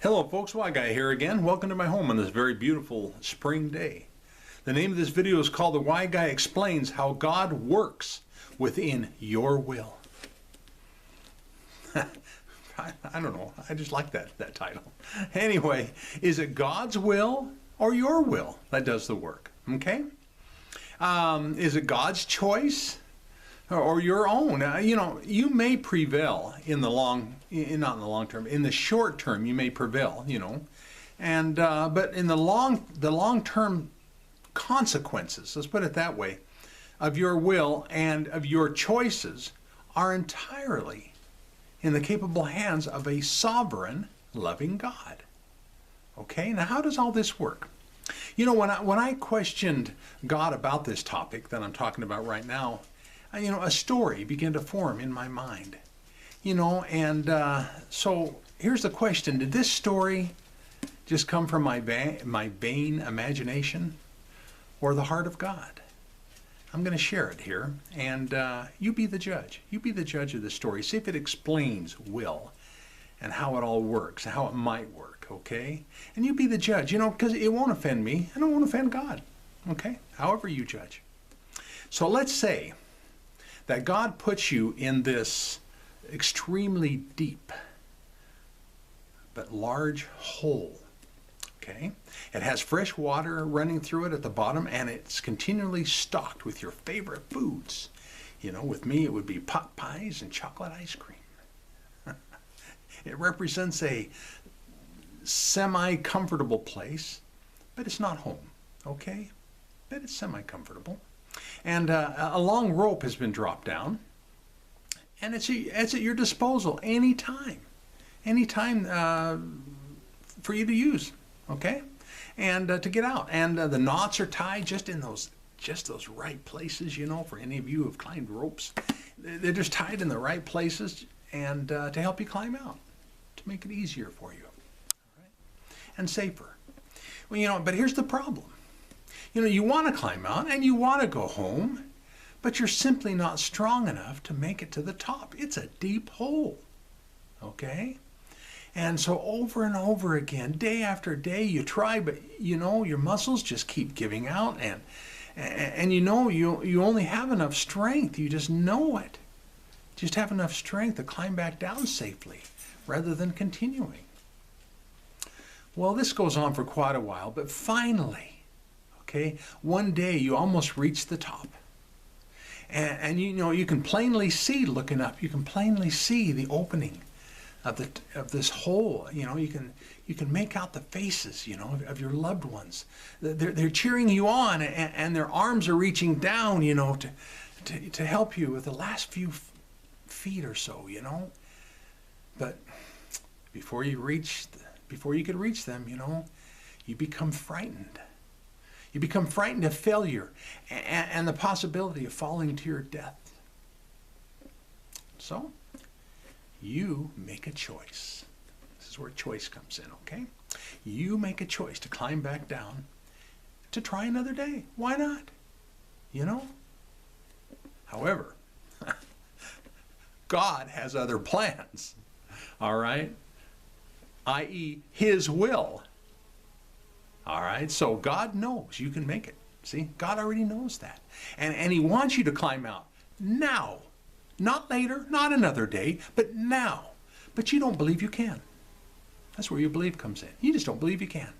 Hello folks, Why Guy here again. Welcome to my home on this very beautiful spring day. The name of this video is called The Why Guy Explains How God Works Within Your Will. I don't know, I just like that title. Anyway, is it God's will or your will that does the work? Okay? Is it God's choice or your own? You may prevail in the not in the long term. In the short term, you may prevail. And but in the long-term consequences, let's put it that way, of your will and of your choices are entirely in the capable hands of a sovereign, loving God. Okay, now how does all this work? When I questioned God about this topic that I'm talking about right now, a story began to form in my mind. So here's the question: did this story just come from my vain imagination, or the heart of God? I'm going to share it here, and you be the judge. You be the judge of the story. See if it explains will and how it all works, how it might work, okay? And you be the judge, because it won't offend me, and it won't offend God, okay? However you judge. So let's say that God puts you in this extremely deep but large hole. Okay? It has fresh water running through it at the bottom, and it's continually stocked with your favorite foods. With me it would be pot pies and chocolate ice cream. It represents a semi-comfortable place, but it's not home. Okay? But it's semi-comfortable. And a long rope has been dropped down, and it's at your disposal anytime for you to use. Okay, and to get out, and the knots are tied just in those right places. For any of you who have climbed ropes, they're just tied in the right places, and to help you climb out, to make it easier for you, all right? And safer. Well, but here's the problem. You want to climb out and you want to go home, but you're simply not strong enough to make it to the top. It's a deep hole. Okay? And so over and over again, day after day, you try, but your muscles just keep giving out, and you only have enough strength. You just know it. Just have enough strength to climb back down safely rather than continuing. Well, this goes on for quite a while, but finally, okay, one day you almost reach the top. And you can plainly see, looking up, you can plainly see the opening of this hole. You can make out the faces, of your loved ones. They're cheering you on, and their arms are reaching down, to help you with the last few feet or so, But before you could reach them, you become frightened. You become frightened of failure and the possibility of falling to your death. So you make a choice. This is where choice comes in, okay? You make a choice to climb back down, to try another day. Why not? However, God has other plans, all right? i.e., His will. All right? So God knows you can make it. See? God already knows that. And He wants you to climb out now. Not later, not another day, but now. But you don't believe you can. That's where your belief comes in. You just don't believe you can.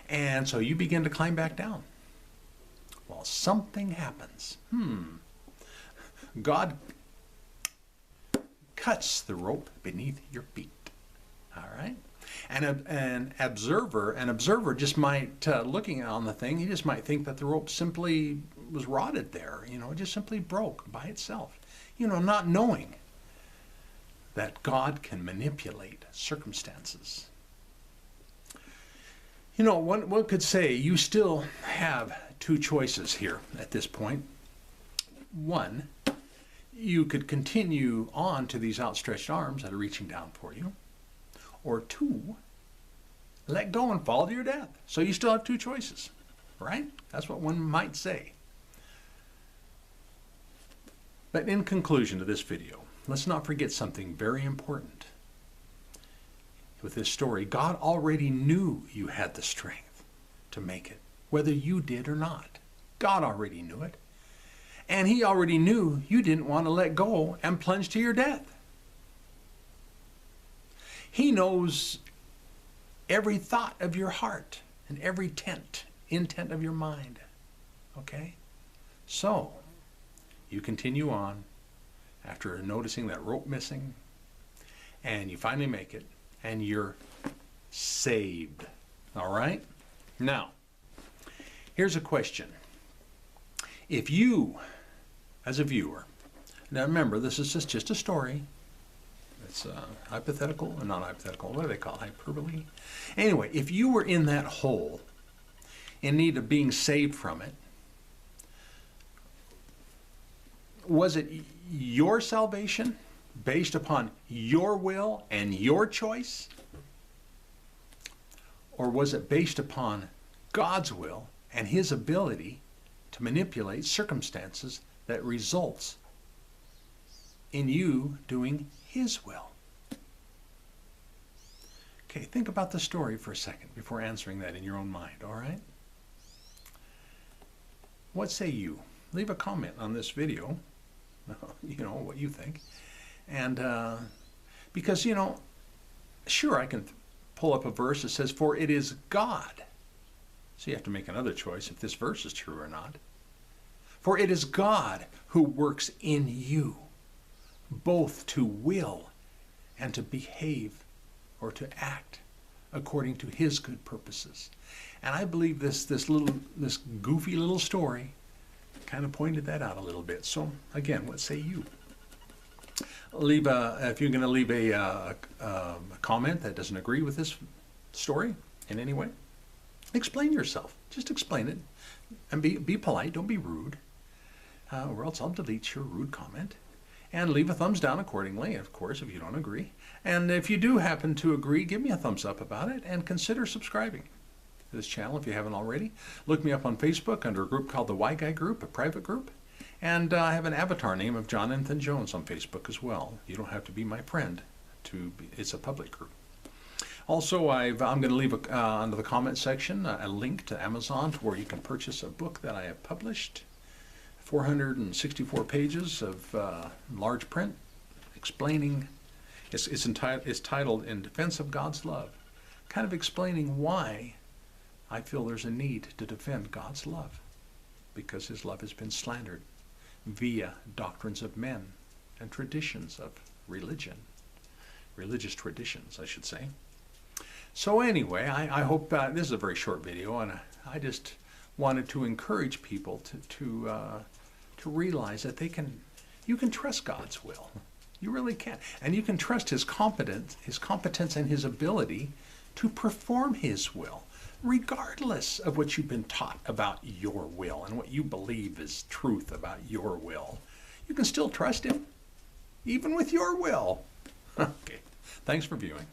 And so you begin to climb back down. Well, something happens. God cuts the rope beneath your feet. All right? And an observer just might, looking on the thing, he just might think that the rope simply was rotted there. It just simply broke by itself. Not knowing that God can manipulate circumstances. One could say you still have two choices here at this point. One, you could continue on to these outstretched arms that are reaching down for you. Or two, let go and fall to your death. So you still have two choices, right? That's what one might say. But in conclusion to this video, let's not forget something very important. with this story, God already knew you had the strength to make it, whether you did or not. God already knew it. And he already knew you didn't want to let go and plunge to your death. He knows every thought of your heart and every intent of your mind. Okay? So, you continue on after noticing that rope missing, and you finally make it, and you're saved. All right? Now, here's a question. If you, as a viewer, now remember, this is just a story. It's hypothetical and non-hypothetical. What do they call it? Hyperbole? Anyway, if you were in that hole in need of being saved from it, was it your salvation based upon your will and your choice? Or was it based upon God's will and his ability to manipulate circumstances that results in you doing his will? Okay, think about the story for a second before answering that in your own mind, all right? What say you? Leave a comment on this video, you know, what you think. And because, you know, sure, I can pull up a verse that says, for it is God. So you have to make another choice if this verse is true or not. For it is God who works in you, both to will and to behave or to act according to his good purposes. And I believe this goofy little story kind of pointed that out a little bit. So again, what say you? If you're going to leave a comment that doesn't agree with this story in any way, explain yourself. Just explain it, and be polite. Don't be rude, or else I'll delete your rude comment. And leave a thumbs down accordingly, of course, if you don't agree. And if you do happen to agree, give me a thumbs up about it, and consider subscribing to this channel if you haven't already. Look me up on Facebook under a group called the Y Guy Group, a private group. And I have an avatar name of Jonathan Jones on Facebook as well. You don't have to be my friend. It's a public group. Also, I'm going to leave under the comment section a link to Amazon to where you can purchase a book that I have published. 464 pages of large print explaining, it's titled In Defense of God's Love, kind of explaining why I feel there's a need to defend God's love, because his love has been slandered via doctrines of men and traditions of religion, religious traditions, I should say. So anyway, I hope this is a very short video, and I just wanted to encourage people to realize that you can trust God's will. You really can. And you can trust his competence and his ability to perform his will, regardless of what you've been taught about your will and what you believe is truth about your will. You can still trust him, even with your will. Okay. Thanks for viewing.